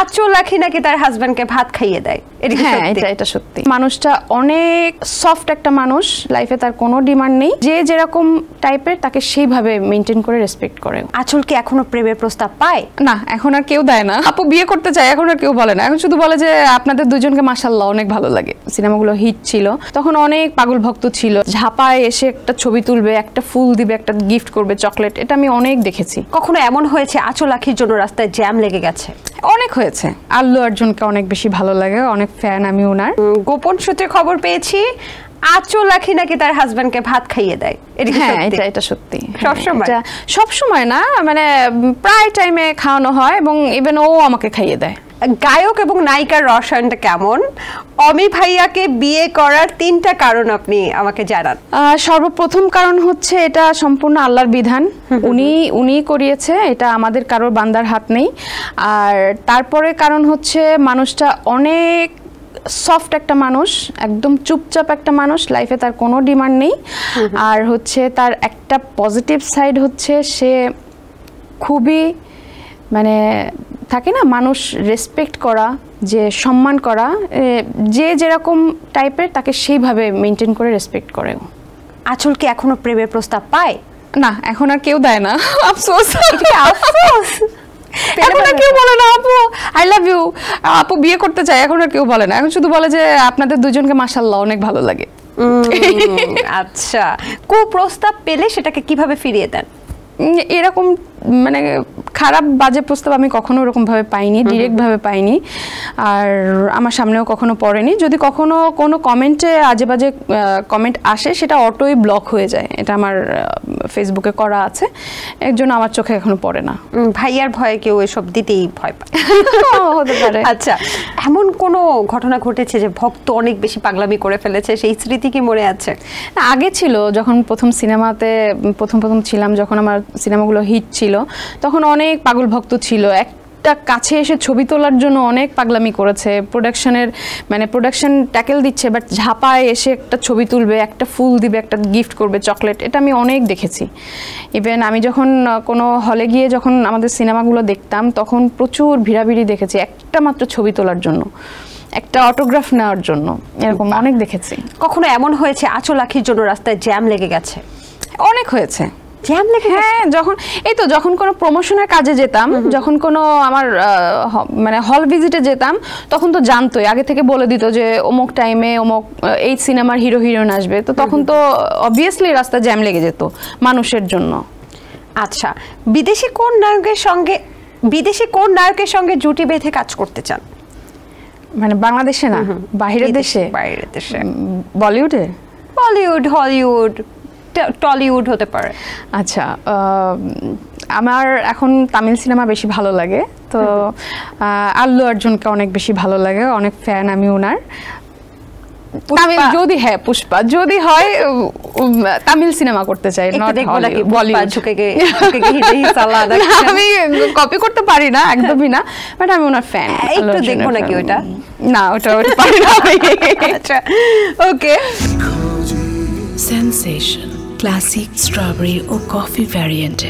আঁচল রাখি নাকি তার হাজবেন্ডকে ভাত খাইয়ে দেয়, হ্যাঁ এটা সত্যি। মানুষটা অনেক সফট একটা মানুষ, লাইফে তার কোনো ডিমান্ড নেই, যে যেরকম টাইপের তাকে সেইভাবে মেনটেন করে রেসপেক্ট করে। আঁচল কি এখনো প্রেমের প্রস্তাব পায়? না, এখন আর কেউ দেয় না। আপু বিয়ে করতে চায়, এখন আর কেউ বলে না, এখন শুধু বলে যে আপনাদের দুজনকে মাশাআল্লাহ অনেক ভালো লাগে। সিনেমাগুলো হিট ছিল তখন, অনেক পাগল ভক্ত ছিল, ঝাপায় এসে একটা ছবি তুলবে, একটা ফুল দিবে, একটা গিফট করবে, চকলেট, এটা আমি অনেক দেখেছি। কখনো এমন হয়েছে আঁচল রাখির জন্য রাস্তায় জ্যাম লেগে গেছে? অনেক হয়েছে। আল্লু অর্জুনকে অনেক বেশি ভালো লাগে, অনেক ফ্যান আমি ওনার। গোপন সূত্রে খবর পেয়েছি আঁচল রাখি নাকি তার হাজবেন্ডকে ভাত খাইয়ে দেয়, হ্যাঁ এটা সত্যি। সব সময় না, মানে প্রায় টাইমে খাওয়ানো হয় এবং ইভেন ও আমাকে খাইয়ে দেয়। গায়ক এবং নায়িকার রসায়নটা কেমন? অমি ভাইয়াকে বিয়ে করার 3টা কারণ আপনি আমাকে জানান। সর্বপ্রথম কারণ হচ্ছে এটা সম্পূর্ণ আল্লাহর বিধান, উনি করিয়েছে, এটা আমাদের কারোর বান্দার হাত নেই। আর তারপরে কারণ হচ্ছে মানুষটা অনেক সফট একটা মানুষ, একদম চুপচাপ একটা মানুষ, লাইফে তার কোনো ডিমান্ড নেই। আর হচ্ছে তার একটা পজিটিভ সাইড হচ্ছে সে খুবই, মানে থাকে না মানুষ রেসপেক্ট করা, যে সম্মান করা, যে যেরকম টাইপের তাকে সেইভাবে মেনটেন করে রেসপেক্ট করে। আঁচল কি এখনো প্রেমের প্রস্তাব পায়? না, এখন আর কেউ দেয় না। আফসোস। এখন আর কেউ বলে না আপু আই লাভ ইউ, আপু বিয়ে করতে চায়, এখন আর কেউ বলে না, এখন শুধু বলে যে আপনাদের দুজনকে মাশাআল্লাহ অনেক ভালো লাগে। আচ্ছা, কুপ্রস্তাব পেলে সেটাকে কিভাবে ফিরিয়ে দেন? এরকম মানে খারাপ বাজে প্রস্তাব আমি কখনো এরকম ভাবে পাইনি, ডিরেক্ট ভাবে পাইনি, আর আমার সামনেও কখনো পড়েনি। যদি কখনো কোনো কমেন্টে আজে বাজে কমেন্ট আসে সেটা অটোই ব্লক হয়ে যায়, এটা আমার ফেসবুকে করা আছে, এর জন্য আমার চোখে এখনো পড়ে না। ভাইয়ার ভয়ে কেউ এসব দিতেই ভয় পায়, হতে পারে। আচ্ছা, এমন কোনো ঘটনা ঘটেছে যে ভক্ত অনেক বেশি পাগলামি করে ফেলেছে, সেই স্মৃতি কি মনে আছে? না, আগে ছিল, যখন প্রথম সিনেমাতে প্রথম ছিলাম, যখন আমার সিনেমাগুলো হিট ছিল তখন অনেক পাগল ভক্ত ছিল, একটা কাছে এসে ছবি তোলার জন্য অনেক পাগলামি করেছে। প্রোডাকশন ট্যাকেল দিচ্ছে, বাট ঝাপায় এসে একটা ছবি তুলবে, একটা ফুল দিবে, একটা গিফট করবে, চকলেট, এটা আমি অনেক দেখেছি। ইভেন আমি যখন কোনো হলে গিয়ে যখন আমাদের সিনেমাগুলো দেখতাম তখন প্রচুর ভিড়াভিড়ি দেখেছি একটা মাত্র ছবি তোলার জন্য, একটা অটোগ্রাফ নেওয়ার জন্য, এরকম অনেক দেখেছি। কখনো এমন হয়েছে আঁচল রাখির জন্য রাস্তায় জ্যাম লেগে গেছে? অনেক হয়েছে। হ্যাঁ, যখন কোনো প্রমোশনের কাজে যেতাম, যখন কোনো আমার মানে হল ভিজিটে যেতাম, তখন তো জানতোই, আগে থেকে বলে দিত যে অমুক টাইমে অমুক এই সিনেমার হিরো হিরোইন আসবে, তো তখন তো অবভিয়াসলি রাস্তা জ্যাম লেগে যেত মানুষের জন্য। আচ্ছা, বিদেশি কোন নায়কের সঙ্গে জুটি বেঁধে কাজ করতে চান? মানে বাংলাদেশে না, বাইরের দেশে? বাইরের দেশে। বলিউডে? বলিউড, হলিউড, টলিউড হতে পারে। আচ্ছা, আমার এখন তামিল সিনেমা বেশি ভালো লাগে, তো আল্লু অর্জুনকে অনেক বেশি ভালো লাগে, অনেক ফ্যান আমি ওনার। তামিল যদি, হ্যাঁ পুষ্পা যদি হয়, তামিল সিনেমা করতে চাই, নট বলিউড। আমি কপি করতে পারি না, একদমই না, বাট আমি ওনার ফ্যান। একটু দেখবো নাকি ওটা? না, ওটা পারি না। আচ্ছা, ওকে। Sensation, classic strawberry or coffee variant.